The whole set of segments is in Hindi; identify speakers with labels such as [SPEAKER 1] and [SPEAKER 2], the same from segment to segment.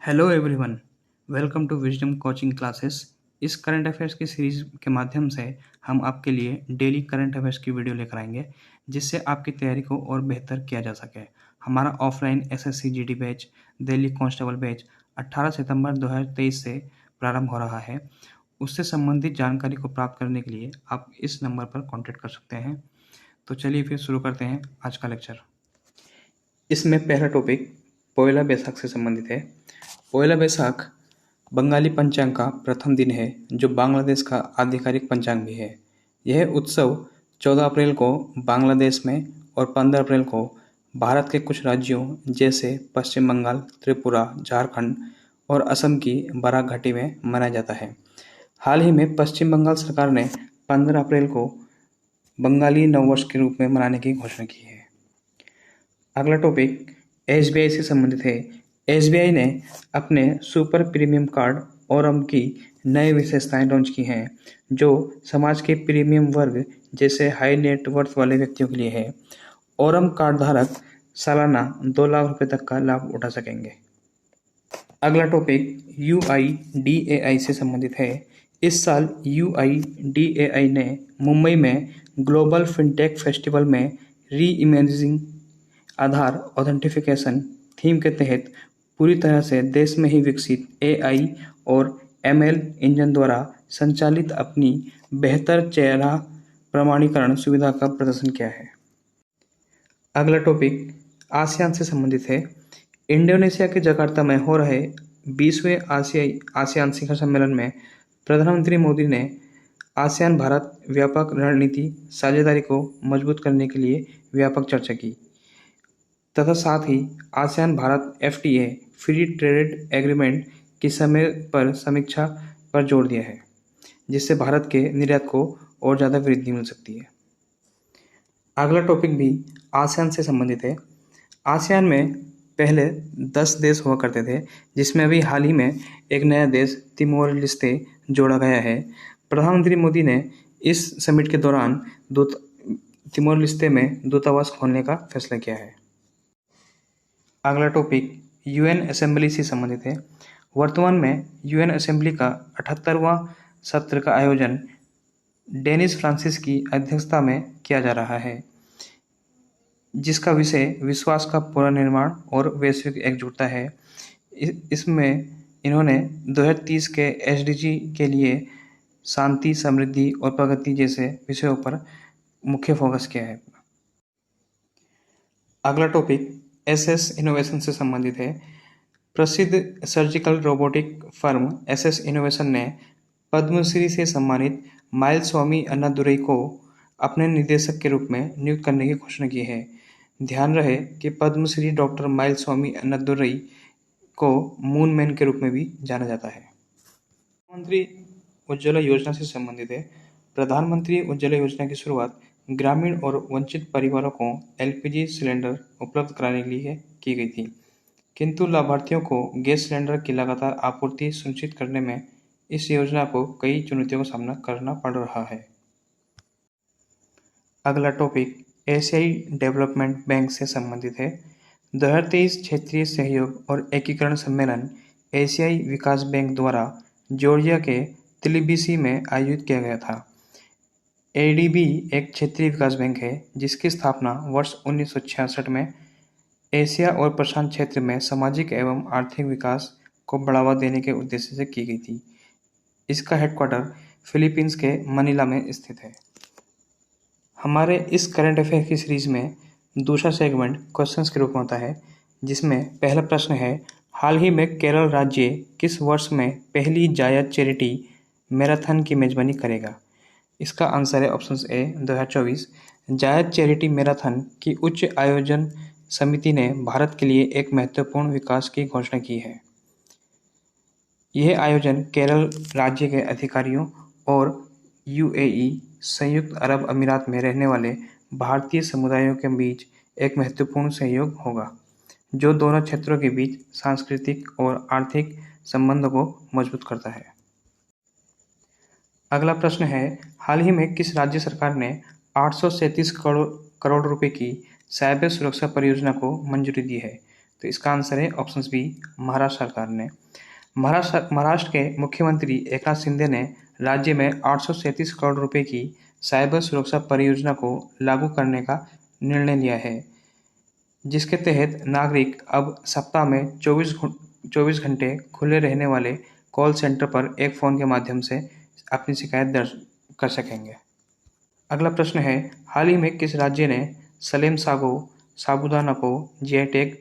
[SPEAKER 1] Hello everyone, welcome to Wisdom Coaching Classes. इस करंट अफेयर्स की सीरीज के माध्यम से हम आपके लिए डेली करंट अफेयर्स की वीडियो लेकर आएंगे, जिससे आपकी तैयारी को और बेहतर किया जा सके। हमारा offline SSC GD batch, Delhi constable batch 18 सितंबर 2023 से प्रारंभ हो रहा है। उससे संबंधित जानकारी को प्राप्त करने के लिए आप इस नंबर पर कॉन्टैक्ट कर सकते हैं। तो चलिए फिर शुरू करते हैं आज का लेक्चर। इसमें पहला टॉपिक पोयला बैसाख से संबंधित है। पोयला बैसाख बंगाली पंचांग का प्रथम दिन है, जो बांग्लादेश का आधिकारिक पंचांग भी है। यह उत्सव 14 अप्रैल को बांग्लादेश में और 15 अप्रैल को भारत के कुछ राज्यों जैसे पश्चिम बंगाल, त्रिपुरा, झारखंड और असम की बराक घाटी में मनाया जाता है। हाल ही में पश्चिम बंगाल सरकार ने 15 अप्रैल को बंगाली नववर्ष के रूप में मनाने की घोषणा की है। अगला टॉपिक एसबीआई से संबंधित है। एसबीआई ने अपने सुपर प्रीमियम कार्ड ओरम की नई विशेषताएं लॉन्च की हैं, जो समाज के प्रीमियम वर्ग जैसे हाई नेट वर्थ वाले व्यक्तियों के लिए है। ओरम कार्ड धारक सालाना 2 लाख रुपए तक का लाभ उठा सकेंगे। अगला टॉपिक यूआईडीएआई से संबंधित है। इस साल यूआईडीएआई ने मुंबई में ग्लोबल फिनटेक फेस्टिवल में री इमेजिंग आधार ऑथेंटिफिकेशन थीम के तहत पूरी तरह से देश में ही विकसित एआई और एमएल इंजन द्वारा संचालित अपनी बेहतर चेहरा प्रमाणीकरण सुविधा का प्रदर्शन किया है। अगला टॉपिक आसियान से संबंधित है। इंडोनेशिया के जकार्ता में हो रहे 20वें आसियान शिखर सम्मेलन में प्रधानमंत्री मोदी ने आसियान भारत व्यापक रणनीति साझेदारी को मजबूत करने के लिए व्यापक चर्चा की तथा साथ ही ASEAN Bharat FTA free trade agreement की समय पर समीक्षा पर जोर दिया है, जिससे भारत के निर्यात को और ज़्यादा वृद्धि मिल सकती है। अगला टॉपिक भी आसियान से संबंधित है। आसियान में पहले 10 देश हुआ करते थे, जिसमें अभी हाल ही में एक नया देश तिमोर लिस्ते जोड़ा गया है। प्रधानमंत्री मोदी ने इस समिट के दौरान तिमोर लिस्ते में दूतावास खोलने का फैसला किया है। अगला टॉपिक यूएन असेंबली से संबंधित है। वर्तमान में यूएन असेंबली का 78वां सत्र का आयोजन डेनिस फ्रांसिस की अध्यक्षता में किया जा रहा है, जिसका विषय विश्वास का पुनर्निर्माण और वैश्विक एकजुटता है। इसमें इन्होंने 2030 के एसडीजी के लिए शांति, समृद्धि और प्रगति जैसे विषयों पर मुख्य फोकस किया है। अगला टॉपिक एसएस इनोवेशन से संबंधित है। प्रसिद्ध surgical robotic firm SS innovation ने पद्मश्री से सम्मानित माइलस्वामी अन्नादुरई को अपने निदेशक के रूप में नियुक्त करने की घोषणा की है। ध्यान रहे कि पद्मश्री डॉक्टर माइलस्वामी अन्नादुरई को मून मैन के रूप में भी जाना जाता है। प्रधानमंत्री उज्ज्वला योजना से संबंधित है। प्रधानमंत्री उज्ज्वला योजना की शुरुआत ग्रामीण और वंचित परिवारों को एलपीजी सिलेंडर उपलब्ध कराने के लिए की गई थी, किंतु लाभार्थियों को गैस सिलेंडर की लगातार आपूर्ति सुनिश्चित करने में इस योजना को कई चुनौतियों का सामना करना पड़ रहा है। अगला टॉपिक एशियाई डेवलपमेंट बैंक से संबंधित है। 2023 क्षेत्रीय सहयोग और एकीकरण सम्मेलन एशियाई विकास बैंक द्वारा जॉर्जिया के तिलिबिसी में आयोजित किया गया था। एडीबी एक क्षेत्रीय विकास बैंक है, जिसकी स्थापना वर्ष 1966 में एशिया और प्रशांत क्षेत्र में सामाजिक एवं आर्थिक विकास को बढ़ावा देने के उद्देश्य से की गई थी। इसका हेडक्वार्टर फिलीपींस के मनीला में स्थित है। हमारे इस करंट अफेयर की सीरीज में दूसरा सेगमेंट क्वेश्चंस के रूप में होता है, जिसमें पहला प्रश्न है, हाल ही में केरल राज्य किस वर्ष में पहली जायद चैरिटी मैराथन की मेजबानी करेगा? इसका आंसर है ऑप्शन ए 2024। जायद चैरिटी मैराथन की उच्च आयोजन समिति ने भारत के लिए एक महत्वपूर्ण विकास की घोषणा की है। यह आयोजन केरल राज्य के अधिकारियों और यूएई संयुक्त अरब अमीरात में रहने वाले भारतीय समुदायों के बीच एक महत्वपूर्ण सहयोग होगा, जो दोनों क्षेत्रों के बीच सांस्कृतिक और आर्थिक संबंधों को मजबूत करता है। अगला प्रश्न है, हाल ही में किस राज्य सरकार ने 837 करोड़ रुपए की साइबर सुरक्षा परियोजना को मंजूरी दी है? तो इसका आंसर है ऑप्शन बी, महाराष्ट्र सरकार ने। महाराष्ट्र के मुख्यमंत्री एकनाथ शिंदे ने राज्य में 837 करोड़ रुपए की साइबर सुरक्षा परियोजना को लागू करने का निर्णय लिया है, जिसके तहत नागरिक अब सप्ताह में 24 घंटे खुले रहने वाले कॉल सेंटर पर एक फ़ोन के माध्यम से अपनी शिकायत दर्ज कर सकेंगे। अगला प्रश्न है, हाल ही में किस राज्य ने सलेम साबूदाना को जीआई टैग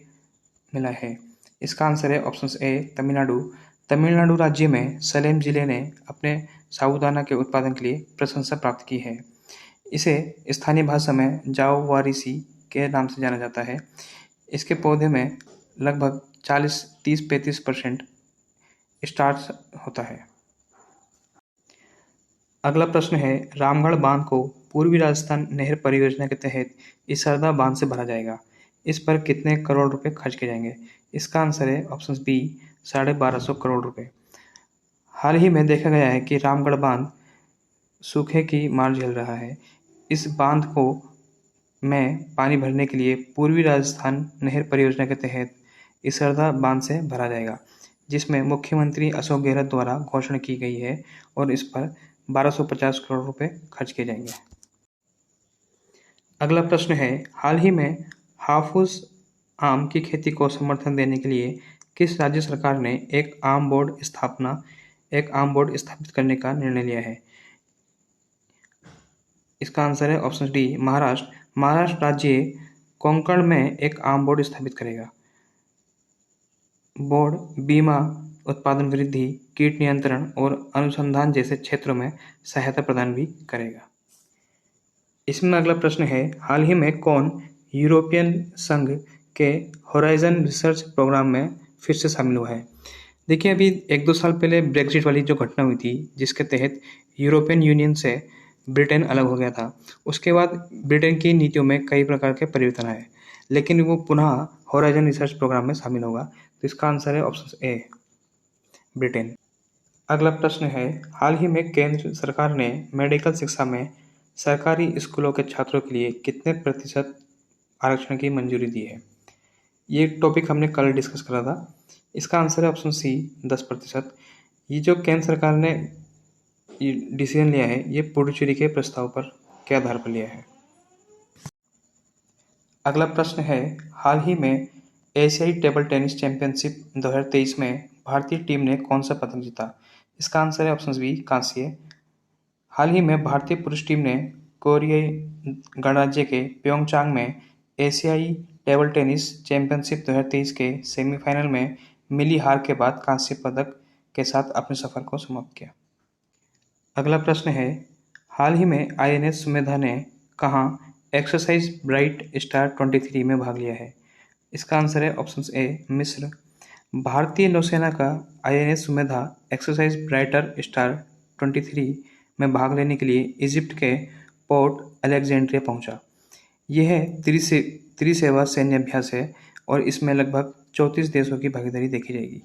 [SPEAKER 1] मिला है? इसका आंसर है ऑप्शन ए, तमिलनाडु। तमिलनाडु राज्य में सलेम जिले ने अपने साबूदाना के उत्पादन के लिए प्रशंसा प्राप्त की है। इसे स्थानीय भाषा में जाओवारिसी के नाम से जाना जाता है। इसके पौधे में लगभग 30-35% स्टार्च होता है। अगला प्रश्न है, रामगढ़ बांध को पूर्वी राजस्थान नहर परियोजना के तहत इसरदा बांध से भरा जाएगा। इस पर कितने करोड़ रुपए खर्च किए जाएंगे? इसका आंसर है ऑप्शन बी, 1250 करोड़ रुपए। हाल ही में देखा गया है कि रामगढ़ बांध सूखे की मार झेल रहा है। इस बांध को में पानी भरने के लिए पूर्वी राजस्थान नहर परियोजना के तहत इसरदा बांध से भरा जाएगा, जिसमें मुख्यमंत्री अशोक गहलोत द्वारा घोषणा की गई है और इस पर 1250 करोड़ रुपए खर्च किए जाएंगे। अगला प्रश्न है, हाल ही में हाफूस आम की खेती को समर्थन देने के लिए किस राज्य सरकार ने एक आम बोर्ड स्थापित करने का निर्णय लिया है? इसका आंसर है ऑप्शन डी, महाराष्ट्र। महाराष्ट्र राज्य कोंकण में एक आम बोर्ड स्थापित करेगा। बोर्ड बीमा, उत्पादन वृद्धि, कीट नियंत्रण और अनुसंधान जैसे क्षेत्रों में सहायता प्रदान भी करेगा। इसमें अगला प्रश्न है, हाल ही में कौन यूरोपियन संघ के होराइजन रिसर्च प्रोग्राम में फिर से शामिल हुआ है? देखिए, अभी 1-2 साल पहले ब्रेक्जिट वाली जो घटना हुई थी, जिसके तहत यूरोपियन यूनियन से ब्रिटेन अलग हो गया था। उसके बाद ब्रिटेन की नीतियों में कई प्रकार के परिवर्तन आए, लेकिन वो पुनः होराइजन रिसर्च प्रोग्राम में शामिल होगा। तो इसका आंसर है ऑप्शन ए, ब्रिटेन। अगला प्रश्न है, हाल ही में केंद्र सरकार ने मेडिकल शिक्षा में सरकारी स्कूलों के छात्रों के लिए कितने प्रतिशत आरक्षण की मंजूरी दी है? ये टॉपिक हमने कल डिस्कस करा था। इसका आंसर है ऑप्शन सी, 10%। ये जो केंद्र सरकार ने ये डिसीजन लिया है, ये पुडुचेरी के प्रस्ताव पर के आधार पर लिया है। अगला प्रश्न है, हाल ही में एशियाई टेबल टेनिस चैंपियनशिप 2023 में भारतीय टीम ने कौन सा पदक जीता? इसका आंसर है ऑप्शन बी, कांस्य। हाल ही में भारतीय पुरुष टीम ने कोरियाई गणराज्य के प्योंगचांग में एशियाई टेबल टेनिस चैंपियनशिप 2023 के सेमीफाइनल में मिली हार के बाद कांस्य पदक के साथ अपने सफर को समाप्त किया। अगला प्रश्न है, हाल ही में आईएनएस सुमेधा ने कहाँ एक्सरसाइज ब्राइट स्टार 23 में भाग लिया है? इसका आंसर है ऑप्शन ए, मिस्र। भारतीय नौसेना का INS Sumedha exercise brighter star 23 में भाग लेने के लिए इजिप्ट के पोर्ट अलेक्जेंड्रिया पहुंचा। यह त्रिसेवा सैन्य अभ्यास है और इसमें लगभग 34 देशों की भागीदारी देखी जाएगी।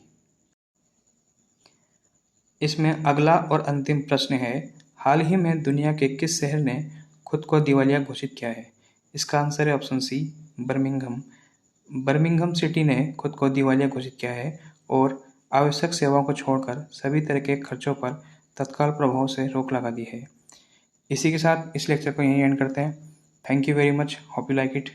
[SPEAKER 1] इसमें अगला और अंतिम प्रश्न है, हाल ही में दुनिया के किस शहर ने खुद को दिवालिया घोषित किया है? इसका आंसर है option C, Birmingham. Birmingham city ने खुद को दिवालिया घोषित किया है और आवश्यक सेवाओं को छोड़कर सभी तरह के खर्चों पर तत्काल प्रभाव से रोक लगा दी है। इसी के साथ इस लेक्चर को यहीं एंड करते हैं। Thank you very much, hope you like it.